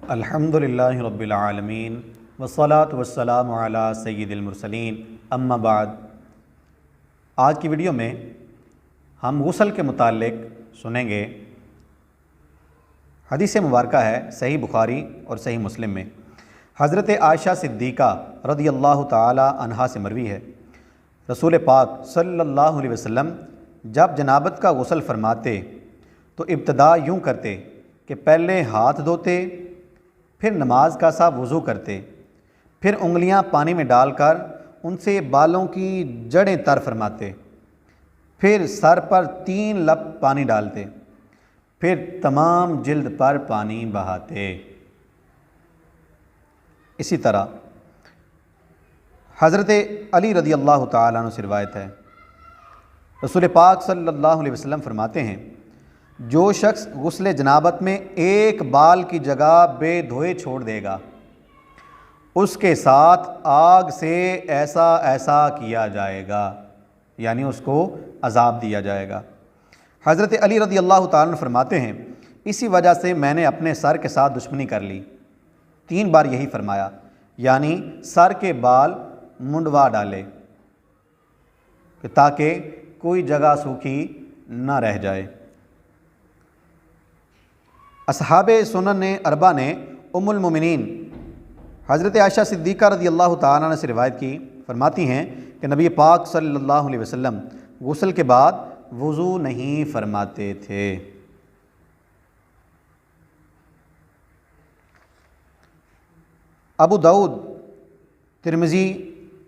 अल्हम्दुलिल्लाहि रब्बिल आलमीन वस्सलातु वस्सलामु अला सय्यिदिल मुरसलीन अम्मा बाद। आज की वीडियो में हम गुस्ल के मुताल्लिक़ सुनेंगे। हदीस मुबारका है सही बुखारी और सही मुस्लिम में हज़रत आयशा सिद्दीक़ा रज़ियल्लाहु ताला अन्हा से मरवी है, रसूल पाक सल्लल्लाहु अलैहि वसल्लम जब जनाबत का गुस्ल फरमाते तो इब्तदा यूँ करते कि पहले हाथ धोते, फिर नमाज का सा वज़ू करते, फिर उंगलियां पानी में डालकर उनसे बालों की जड़ें तर फरमाते, फिर सर पर 3 लप पानी डालते, फिर तमाम जिल्द पर पानी बहाते। इसी तरह हज़रत अली रज़ियल्लाहु ताला अन्हु से रिवायत है, रसूल पाक सल्लल्लाहु अलैहि वसल्लम फरमाते हैं, जो शख्स गुस्ले जनाबत में एक बाल की जगह बेधोए छोड़ देगा, उसके साथ आग से ऐसा ऐसा किया जाएगा, यानी उसको अजाब दिया जाएगा। हज़रत अली रज़ियल्लाहु ताला अन्हु फरमाते हैं, इसी वजह से मैंने अपने सर के साथ दुश्मनी कर ली। 3 बार यही फरमाया, यानी सर के बाल मुंडवा डाले कि ताकि कोई जगह सूखी न रह जाए। असहाबे सुनन ने अरबा ने उम्मुल मोमिनीन हज़रत आयशा सिद्दीक़ा रज़ियल्लाहु ताला अन्हा से रिवायत की, फरमाती हैं कि नबी पाक सल्लल्लाहु अलैहि वसल्लम गुस्ल के बाद वज़ू नहीं फरमाते थे। अबू दाऊद, तिरमिज़ी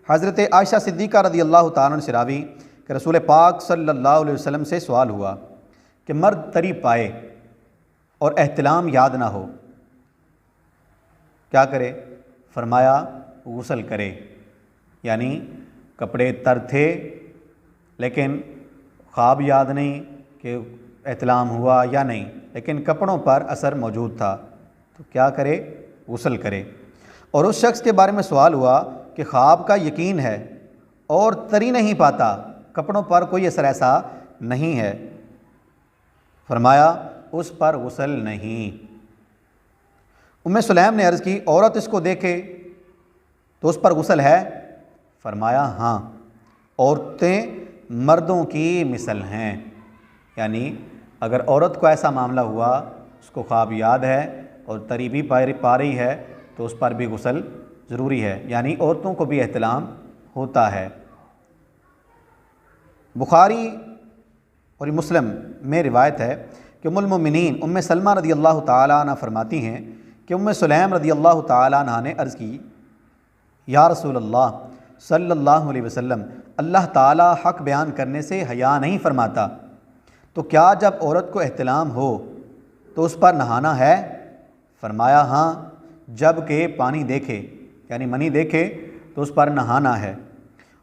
हज़रत आयशा सिद्दीक़ा रज़ियल्लाहु ताला अन्हा से रावी कि रसूल पाक सल्लल्लाहु अलैहि वसल्लम से सवाल हुआ कि मर्द तरी पाए और एहतिलाम याद ना हो, क्या करे? फरमाया गुस्ल करे, यानी कपड़े तर थे लेकिन ख्वाब याद नहीं कि एहतिलाम हुआ या नहीं, लेकिन कपड़ों पर असर मौजूद था, तो क्या करे? गुस्ल करे। और उस शख्स के बारे में सवाल हुआ कि ख्वाब का यकीन है और तरी नहीं पाता, कपड़ों पर कोई असर ऐसा नहीं है, फरमाया उस पर गुस्ल नहीं। उम्मे सुलैम ने अर्ज़ की, औरत इसको देखे तो उस पर गुस्ल है? फरमाया हाँ, औरतें मर्दों की मिसल हैं, यानी अगर औरत को ऐसा मामला हुआ, उसको ख्वाब याद है और तरी भी पा रही है, तो उस पर भी गुस्ल ज़रूरी है, यानी औरतों को भी एहतिलाम होता है। बुखारी और मुस्लिम में रिवायत है कि उम्मुल मोमिनीन उम्मे सलमा रज़ियल्लाहु ताला अन्हा फरमाती हैं कि उम्मे सुलैम रज़ियल्लाहु ताला अन्हा ने अर्ज़ की, या रसूल अल्लाह सल्लल्लाहु अलैहि वसल्लम, अल्लाह ताला हक़ बयान करने से हया नहीं फरमाता, तो क्या जब औरत को एहतिलाम हो तो उस पर नहाना है? फरमाया हाँ, जब के पानी देखे, यानी मनी देखे तो उस पर नहाना है।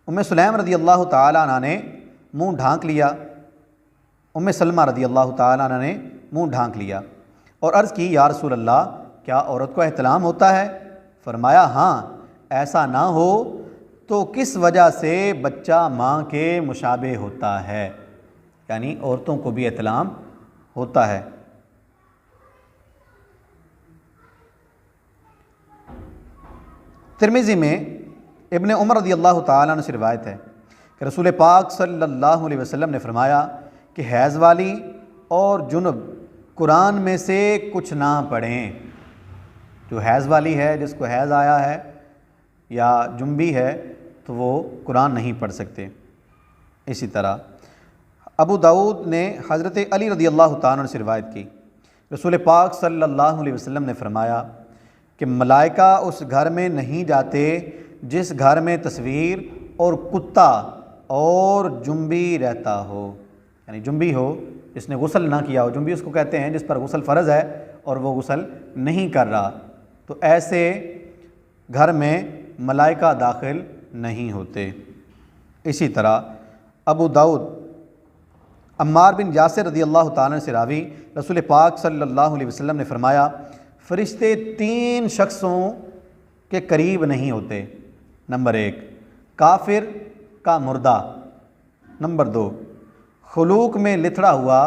उम्मे सुलैम रज़ियल्लाहु ताला अन्हा ने मुँह ढाँक लिया, उम्मे सलमा रज़ियल्लाहु ताला अन्हा ने मुँह ढाँक लिया और अर्ज़ की, या रसूल अल्लाह, क्या औरत को एहतिलाम होता है? फरमाया हाँ, ऐसा ना हो तो किस वजह से बच्चा माँ के मुशाबे होता है, यानी औरतों को भी एहतिलाम होता है। तिरमिज़ी में इब्ने उमर रज़ियल्लाहु ताला अन्हु से रिवायत है कि रसूल पाक सल्लल्लाहु अलैहि वसल्लम ने फरमाया कि हैज़ वाली और जुनुब कुरान में से कुछ ना पढ़ें। जो हैज़ वाली है, जिसको हैज़ आया है या जुम्बी है, तो वो कुरान नहीं पढ़ सकते। इसी तरह अबू दाऊद ने हज़रत अली रज़ियल्लाहु ताला अन्हु से रिवायत की, रसूल पाक सल्लल्लाहु अलैहि वसल्लम ने फरमाया कि मलाइका उस घर में नहीं जाते जिस घर में तस्वीर और कुत्ता और जुम्बी रहता हो, यानी जुम्बी हो जिसने गुस्ल ना किया हो। जुम्बी उसको कहते हैं जिस पर गुस्ल फ़र्ज़ है और वो गुस्ल नहीं कर रहा, तो ऐसे घर में मलाइका दाखिल नहीं होते। इसी तरह अबू दाऊद अम्मार बिन यासिर रज़ियल्लाहु ताला से रावी, रसूल पाक सल्लल्लाहु अलैहि वसल्लम ने फरमाया, फ़रिश्ते 3 शख्सों के करीब नहीं होते। नंबर 1, काफिर का मुर्दा। नंबर 2, खुलूक में लिथड़ा हुआ,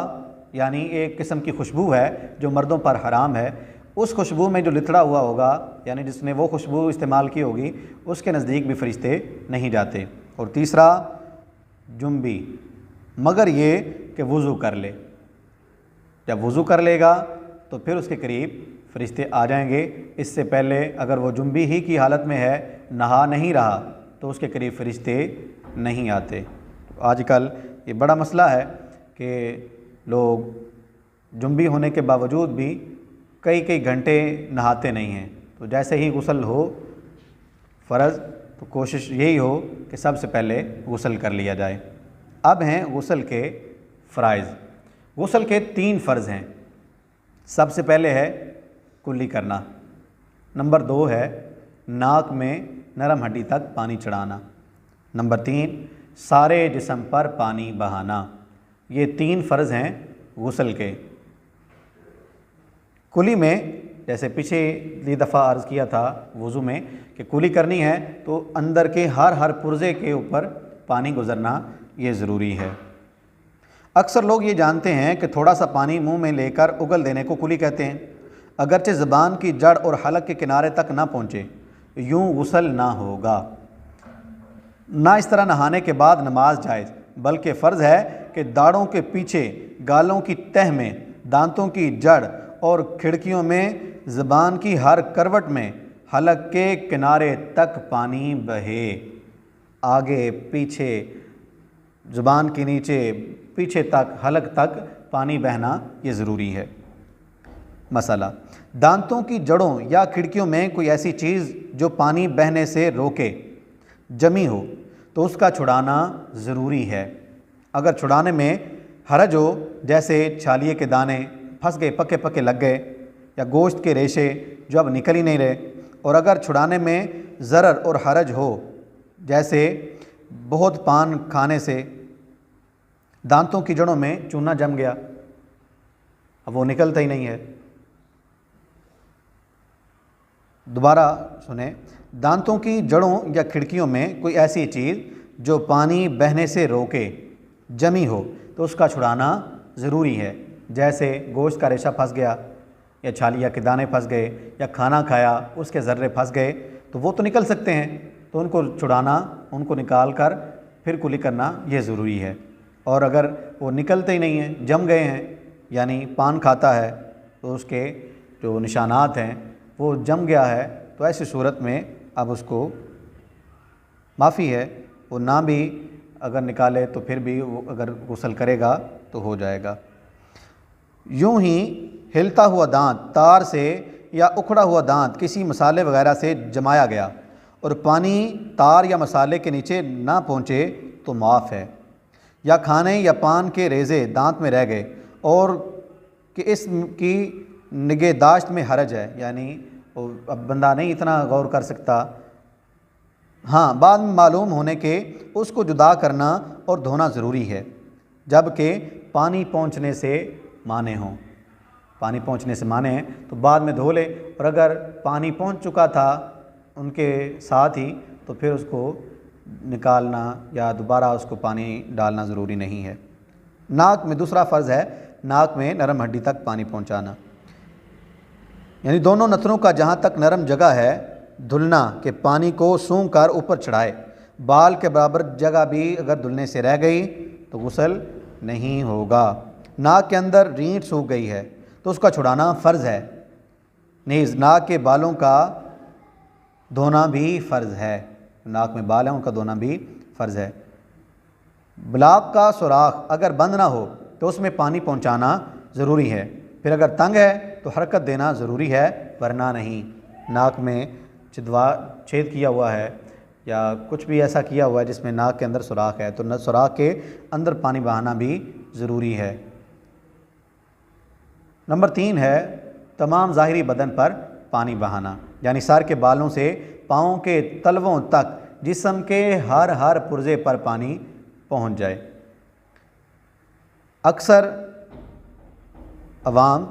यानी एक किस्म की खुशबू है जो मर्दों पर हराम है, उस खुशबू में जो लिथड़ा हुआ होगा, यानी जिसने वो खुशबू इस्तेमाल की होगी, उसके नज़दीक भी फरिश्ते नहीं जाते। और तीसरा जुम्बी, मगर ये कि वज़ू कर ले। जब वज़ू कर लेगा तो फिर उसके करीब फरिश्ते आ जाएंगे। इससे पहले अगर वो जुम्बी ही की हालत में है, नहा नहीं रहा, तो उसके करीब फरिश्ते नहीं आते। तो आजकल ये बड़ा मसला है कि लोग जुम्बी होने के बावजूद भी कई कई घंटे नहाते नहीं हैं। तो जैसे ही गुस्ल हो फ़र्ज़, तो कोशिश यही हो कि सबसे पहले गुस्ल कर लिया जाए। अब हैं गुस्ल के फ़राइज़। गुस्ल के 3 फ़र्ज़ हैं। सबसे पहले है कुल्ली करना, नंबर 2 है नाक में नरम हड्डी तक पानी चढ़ाना, नंबर 3 सारे जिस्म पर पानी बहाना। ये 3 फ़र्ज़ हैं गुस्ल के। कुली में जैसे पिछली दफ़ा अर्ज़ किया था वज़ू में कि कुली करनी है तो अंदर के हर पुर्ज़े के ऊपर पानी गुज़रना ये ज़रूरी है। अक्सर लोग ये जानते हैं कि थोड़ा सा पानी मुंह में लेकर उगल देने को कुली कहते हैं। अगरचे ज़बान की जड़ और हलक के किनारे तक ना पहुँचे, यूँ गुस्ल ना होगा। ना इस तरह नहाने के बाद नमाज जायज़, बल्कि फ़र्ज़ है कि दाढ़ों के पीछे, गालों की तह में, दांतों की जड़ और खिड़कियों में, ज़बान की हर करवट में, हलक के किनारे तक पानी बहे। आगे पीछे, ज़ुबान के नीचे, पीछे तक, हलक तक पानी बहना ये ज़रूरी है। मसला, दांतों की जड़ों या खिड़कियों में कोई ऐसी चीज़ जो पानी बहने से रोके जमी हो तो उसका छुड़ाना ज़रूरी है। अगर छुड़ाने में हरज हो, जैसे छालिए के दाने फंस गए, पके पके लग गए, या गोश्त के रेशे जो अब निकल ही नहीं रहे, और अगर छुड़ाने में ज़रर और हरज हो, जैसे बहुत पान खाने से दांतों की जड़ों में चूना जम गया, अब वो निकलता ही नहीं है। दोबारा सुने, दांतों की जड़ों या खिड़कियों में कोई ऐसी चीज़ जो पानी बहने से रोके जमी हो तो उसका छुड़ाना ज़रूरी है। जैसे गोश्त का रेशा फंस गया, या छालिया के दाने फंस गए, या खाना खाया उसके ज़र्रे फंस गए, तो वो तो निकल सकते हैं, तो उनको छुड़ाना, उनको निकाल कर फिर कुली करना ये ज़रूरी है। और अगर वो निकलते ही नहीं हैं, जम गए हैं, यानी पान खाता है तो उसके जो निशानात हैं वो जम गया है, तो ऐसी सूरत में अब उसको माफ़ी है, वो ना भी अगर निकाले तो फिर भी वो अगर गुस्ल करेगा तो हो जाएगा। यूँ ही हिलता हुआ दांत तार से या उखड़ा हुआ दांत किसी मसाले वगैरह से जमाया गया और पानी तार या मसाले के नीचे ना पहुँचे तो माफ़ है। या खाने या पान के रेज़े दांत में रह गए और कि इसकी निगहदाश्त में हरज है, यानी अब बंदा नहीं इतना गौर कर सकता, हाँ, बाद में मालूम होने के उसको जुदा करना और धोना ज़रूरी है, जबकि पानी पहुँचने से माने हों। पानी पहुँचने से माने हैं तो बाद में धो ले, और अगर पानी पहुँच चुका था उनके साथ ही तो फिर उसको निकालना या दोबारा उसको पानी डालना ज़रूरी नहीं है। नाक में दूसरा फ़र्ज़ है नाक में नरम हड्डी तक पानी पहुँचाना, यानी दोनों नथनों का जहाँ तक नरम जगह है धुलना के पानी को सूंघ कर ऊपर चढ़ाए। बाल के बराबर जगह भी अगर धुलने से रह गई तो गुस्ल नहीं होगा। नाक के अंदर रीढ़ सूख गई है तो उसका छुड़ाना फ़र्ज़ है। नीज़ नाक के बालों का धोना भी फ़र्ज़ है, नाक में बाल हैं उनका धोना भी फ़र्ज़ है। ब्लाक का सुराख अगर बंद ना हो तो उसमें पानी पहुंचाना ज़रूरी है, फिर अगर तंग है तो हरकत देना ज़रूरी है, वरना नहीं। नाक में छेद किया हुआ है या कुछ भी ऐसा किया हुआ है जिसमें नाक के अंदर सुराख है तो सुराख के अंदर पानी बहाना भी ज़रूरी है। नंबर 3 है तमाम ज़ाहिरी बदन पर पानी बहाना, यानी सर के बालों से पाँव के तलवों तक जिस्म के हर पुर्जे पर पानी पहुंच जाए। अक्सर अवाम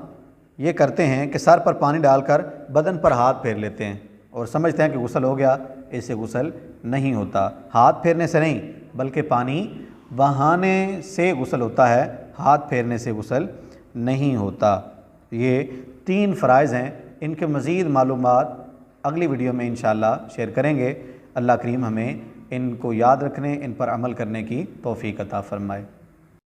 ये करते हैं कि सर पर पानी डालकर बदन पर हाथ फेर लेते हैं और समझते हैं कि गुस्ल हो गया, इससे गुस्ल नहीं होता। हाथ फेरने से नहीं बल्कि पानी बहाने से गुस्ल होता है, हाथ फेरने से गुस्ल नहीं होता। ये 3 फ़राइज़ हैं इनके मज़ीद मालूमात अगली वीडियो में इंशाअल्लाह शेयर करेंगे। अल्लाह करीम हमें इनको याद रखने, इन पर अमल करने की तौफ़ीक़ अता फ़रमाए।